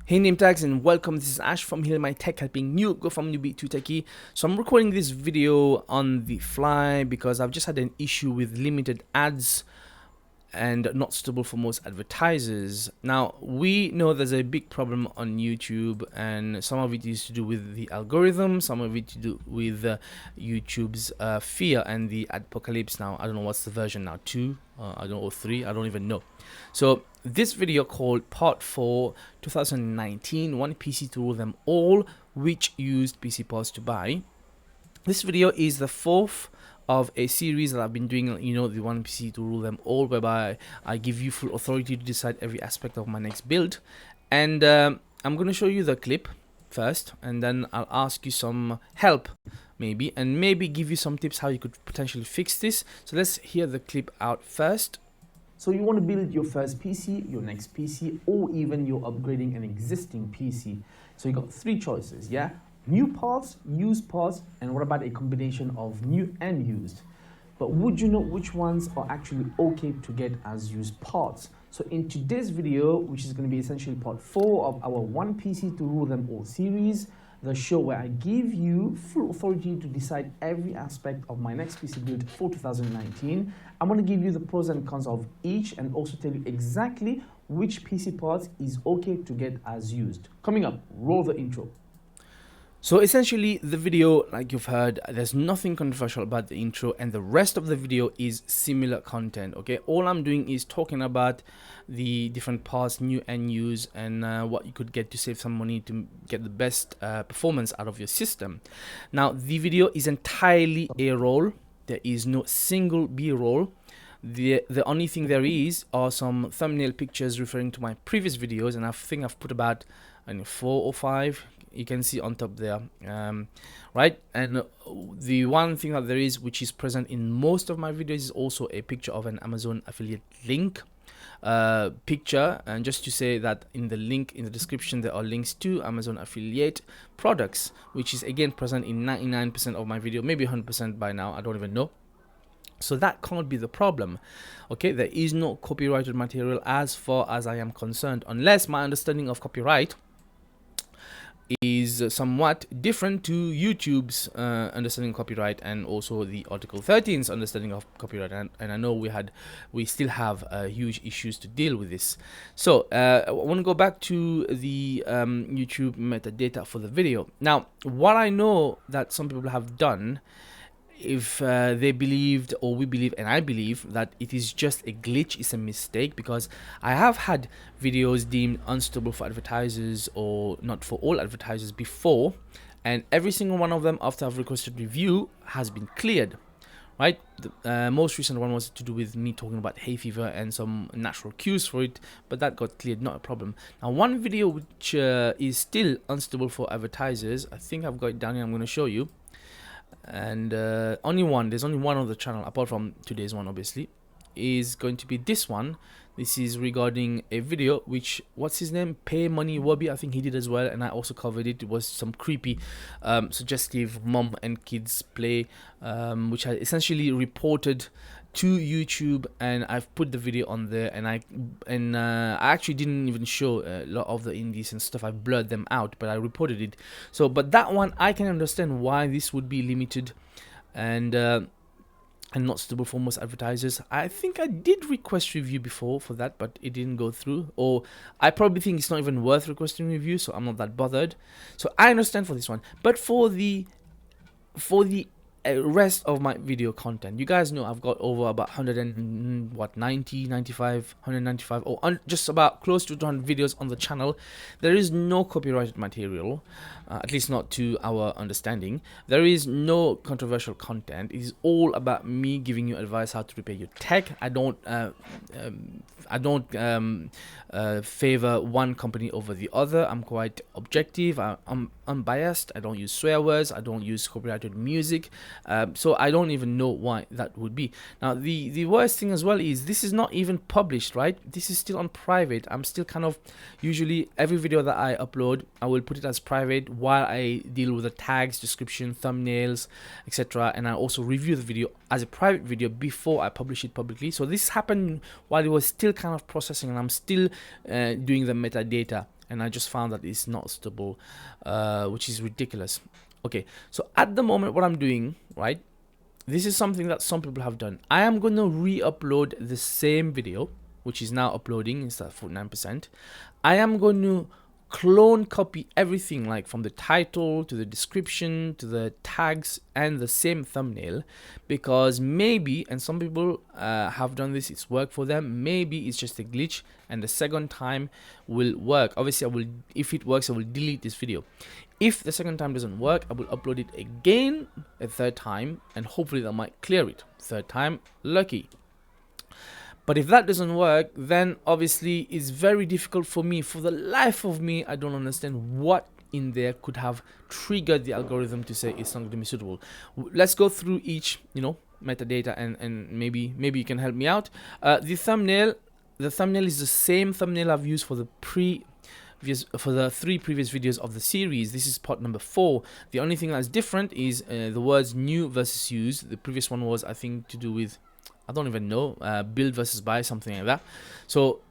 Hey name tags and welcome. This is Ash from HealMyTech, helping you go from newbie to techie. So I'm recording this video on the fly because I've just had an issue with limited ads and not suitable for most advertisers. Now, we know there's a big problem on YouTube, and some of it is to do with the algorithm, some of it to do with YouTube's fear and the apocalypse. Now, I don't know what's the version now, 2, I don't know, or 3, I don't even know. So this video called Part 4 2019 One PC to Rule Them All, which used PC Pods to buy. This video is the fourth of a series that I've been doing, you know, the One PC to Rule Them All, whereby I give you full authority to decide every aspect of my next build. And I'm going to show you the clip first, and then I'll ask you some help maybe, and maybe give you some tips how you could potentially fix this. So let's hear the clip out first. So you want to build your first PC, your next PC, or even you're upgrading an existing PC. So you got 3 choices, yeah? New parts, used parts, and what about a combination of new and used? But would you know which ones are actually okay to get as used parts? So in today's video, which is going to be essentially part 4 of our One PC to Rule Them All series, the show where I give you full authority to decide every aspect of my next PC build for 2019. I'm going to give you the pros and cons of each and also tell you exactly which PC parts is okay to get as used. Coming up, roll the intro. So essentially the video, like you've heard, there's nothing controversial about the intro, and the rest of the video is similar content. Okay, all I'm doing is talking about the different parts, new and used, and what you could get to save some money to get the best performance out of your system. Now the video is entirely A-roll. There is no single B-roll. The only thing there is are some thumbnail pictures referring to my previous videos, and I think I've put about 4 or 5. You can see on top there, right? And the one thing that there is, which is present in most of my videos, is also a picture of an Amazon affiliate link picture. And just to say that in the link in the description, there are links to Amazon affiliate products, which is again present in 99% of my video, maybe 100% by now, I don't even know. So that can't be the problem. Okay, there is no copyrighted material as far as I am concerned, unless my understanding of copyright is somewhat different to YouTube's understanding of copyright, and also the Article 13's understanding of copyright, and I know we still have huge issues to deal with this. So I want to go back to the YouTube metadata for the video. Now, what I know that some people have done, if they believed, or we believe, and I believe, that it is just a glitch, it's a mistake, because I have had videos deemed unsuitable for advertisers or not for all advertisers before, and every single one of them, after I've requested review, has been cleared, right? The most recent one was to do with me talking about hay fever and some natural cues for it, but that got cleared, not a problem. Now, one video which is still unsuitable for advertisers, I think I've got it down here, I'm going to show you. And there's only one on the channel apart from today's one, obviously, is going to be this one. This is regarding a video which, what's his name, Pay Money Wobby, I think he did as well, and I also covered it. It was some creepy suggestive mom and kids play, which I essentially reported to YouTube, and I've put the video on there, and I actually didn't even show a lot of the indecent stuff. I blurred them out, but I reported it. So, but that one, I can understand why this would be limited and not suitable for most advertisers. I think I did request review before for that, but it didn't go through, or I probably think it's not even worth requesting review, so I'm not that bothered. So I understand for this one, but for the rest of my video content, you guys know I've got over about 195 or just about close to 200 videos on the channel. There is no copyrighted material, at least not to our understanding. There is no controversial content. It is all about me giving you advice how to repair your tech. I don't favor one company over the other. I'm quite objective. I'm unbiased. I don't use swear words. I don't use copyrighted music. So I don't even know why that would be. Now, the worst thing as well is this is not even published, right? This is still on private. I'm still kind of, usually every video that I upload, I will put it as private while I deal with the tags, description, thumbnails, etc. And I also review the video as a private video before I publish it publicly. So this happened while it was still kind of processing, and I'm still doing the metadata. and I just found that it's not suitable, which is ridiculous. Okay, so at the moment what I'm doing, right, this is something that some people have done. I am going to re-upload the same video, which is now uploading instead of 49%. I am going to clone copy everything, like from the title to the description to the tags and the same thumbnail, because maybe, and some people have done this, it's worked for them, maybe it's just a glitch and the second time will work. Obviously I will, if it works, I will delete this video. If the second time doesn't work, I will upload it again a third time, and hopefully that might clear it. Third time lucky. But if that doesn't work, then obviously it's very difficult for me. For the life of me, I don't understand what in there could have triggered the algorithm to say it's not going to be suitable. Let's go through each, metadata, and maybe you can help me out. The thumbnail is the same thumbnail I've used for the for the 3 previous videos of the series. This is part number 4. The only thing that's different is the words new versus used. The previous one was, I think, to do with, I don't even know, build versus buy, something like that. So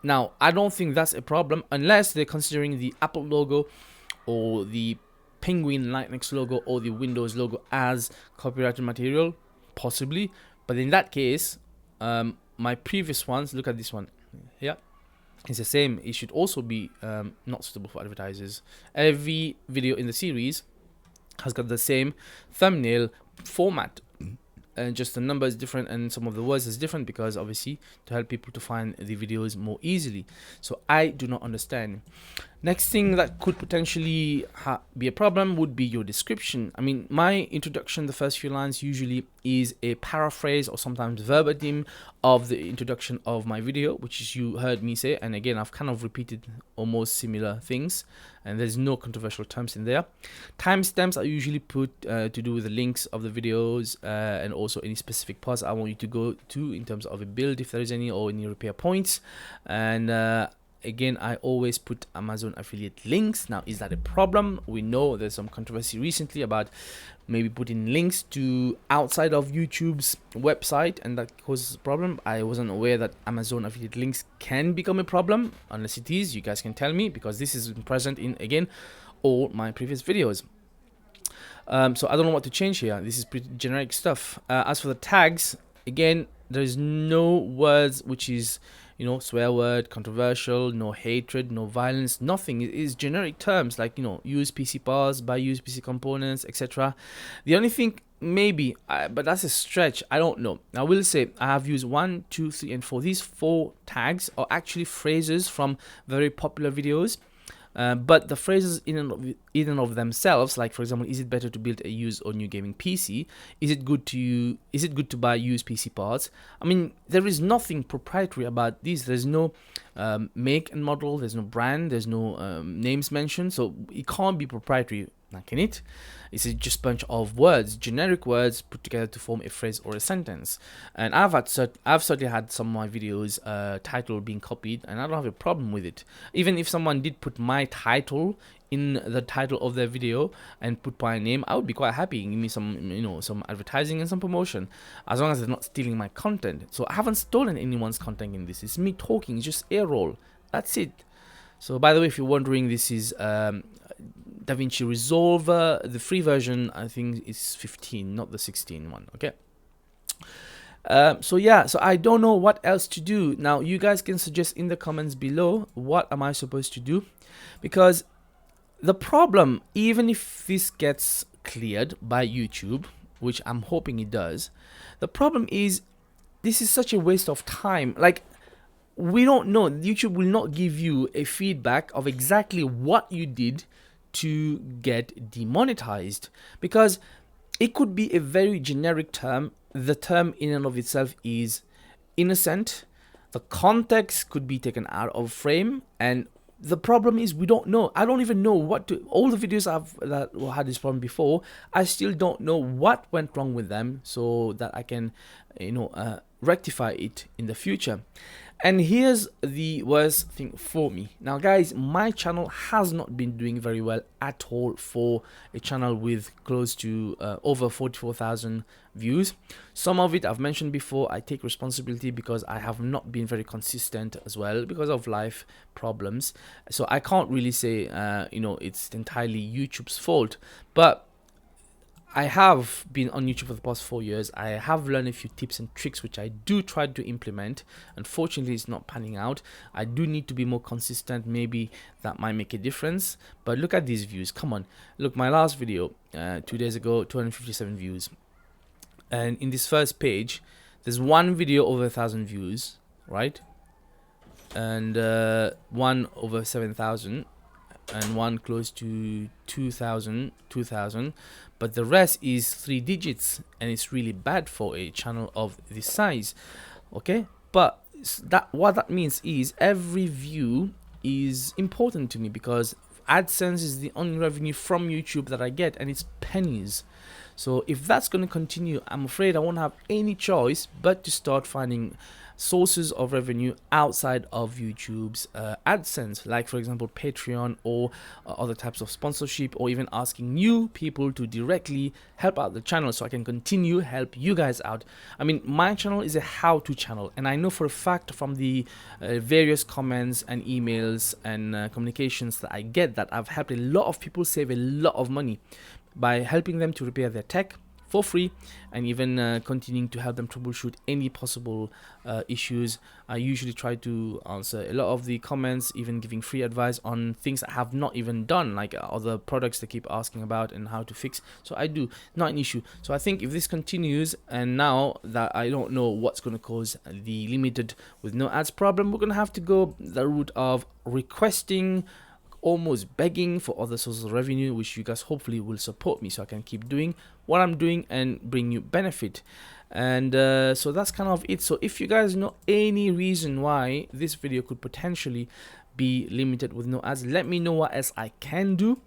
now I don't think that's a problem unless they're considering the Apple logo or the Penguin Linux logo or the Windows logo as copyrighted material, possibly. But in that case, my previous ones, look at this one, yeah, it's the same. It should also be not suitable for advertisers. Every video in the series has got the same thumbnail format, and just the number is different and some of the words is different, because obviously to help people to find the videos more easily. So I do not understand. Next thing that could potentially be a problem would be your description. I mean, my introduction, the first few lines usually is a paraphrase or sometimes verbatim of the introduction of my video, which is, you heard me say, and again I've kind of repeated almost similar things, and there's no controversial terms in there. Timestamps are usually put to do with the links of the videos, and also any specific parts I want you to go to in terms of a build, if there is any, or any repair points. And again, I always put Amazon affiliate links. Now, is that a problem? We know there's some controversy recently about maybe putting links to outside of YouTube's website, and that causes a problem. I wasn't aware that Amazon affiliate links can become a problem. Unless it is, you guys can tell me, because this is present in, again, all my previous videos. So I don't know what to change here. This is pretty generic stuff. As for the tags, again, there's no words which is, swear word, controversial, no hatred, no violence, nothing. It is generic terms like, use PC parts, buy used PC components, etc. The only thing, maybe, but that's a stretch, I don't know. I will say I have used 1, 2, 3, and 4. These 4 tags are actually phrases from very popular videos. But the phrases in and of themselves, like for example, is it better to build a used or new gaming PC? Is it good to buy used PC parts? I mean, there is nothing proprietary about these. There's no make and model. There's no brand. There's no names mentioned. So it can't be proprietary. Now, can it? It's just a bunch of words, generic words put together to form a phrase or a sentence. And I've certainly had some of my videos title being copied, and I don't have a problem with it. Even if someone did put my title in the title of their video and put my name, I would be quite happy. Give me some, some advertising and some promotion, as long as they're not stealing my content. So I haven't stolen anyone's content in this. It's me talking. It's just a roll. That's it. So by the way, if you're wondering, this is DaVinci Resolver. The free version, I think, is 15, not the 16 one. Okay. So yeah, so I don't know what else to do. Now, you guys can suggest in the comments below, what am I supposed to do? Because the problem, even if this gets cleared by YouTube, which I'm hoping it does, the problem is this is such a waste of time. Like, we don't know. YouTube will not give you a feedback of exactly what you did to get demonetized, because it could be a very generic term. The term in and of itself is innocent. The context could be taken out of frame, and the problem is we don't know. I don't even know what to. All the videos that had this problem before, I still don't know what went wrong with them, so that I can, rectify it in the future. And here's the worst thing for me. Now guys, my channel has not been doing very well at all for a channel with close to over 44,000 views. Some of it I've mentioned before, I take responsibility because I have not been very consistent as well because of life problems. So I can't really say you know, it's entirely YouTube's fault, but I have been on YouTube for the past 4 years. I have learned a few tips and tricks which I do try to implement. Unfortunately, it's not panning out. I do need to be more consistent. Maybe that might make a difference. But look at these views. Come on. Look, my last video 2 days ago, 257 views. And in this first page, there's one video over 1,000 views, right? And one over 7,000. And one close to 2,000, but the rest is 3 digits, and it's really bad for a channel of this size. Okay, but what that means is every view is important to me because AdSense is the only revenue from YouTube that I get, and it's pennies. So if that's going to continue, I'm afraid I won't have any choice but to start finding sources of revenue outside of YouTube's AdSense, like for example Patreon or other types of sponsorship, or even asking new people to directly help out the channel so I can continue help you guys out. I mean, my channel is a how-to channel, and I know for a fact from the various comments and emails and communications that I get that I've helped a lot of people save a lot of money by helping them to repair their tech for free, and even continuing to help them troubleshoot any possible issues. I usually try to answer a lot of the comments, even giving free advice on things I have not even done, like other products they keep asking about and how to fix. So I do, not an issue. So I think if this continues, and now that I don't know what's going to cause the limited with no ads problem, we're going to have to go the route of requesting, almost begging for other sources of revenue, which you guys hopefully will support me so I can keep doing what I'm doing and bring you benefit. And so that's kind of it. So if you guys know any reason why this video could potentially be limited with no ads, let me know what else I can do.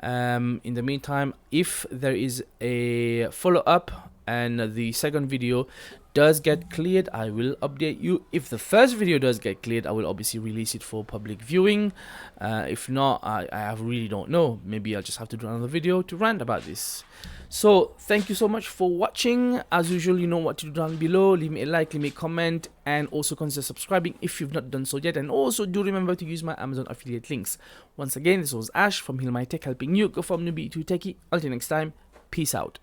In the meantime, if there is a follow-up and the second video does get cleared, I will update you. If the first video does get cleared, I will obviously release it for public viewing. If not, I really don't know. Maybe I'll just have to do another video to rant about this. So thank you so much for watching. As usual, you know what to do down below. Leave me a like, leave me a comment, and also consider subscribing if you've not done so yet. And also do remember to use my Amazon affiliate links. Once again, this was Ash from HealMyTech, helping you go from newbie to techie. Until next time, peace out.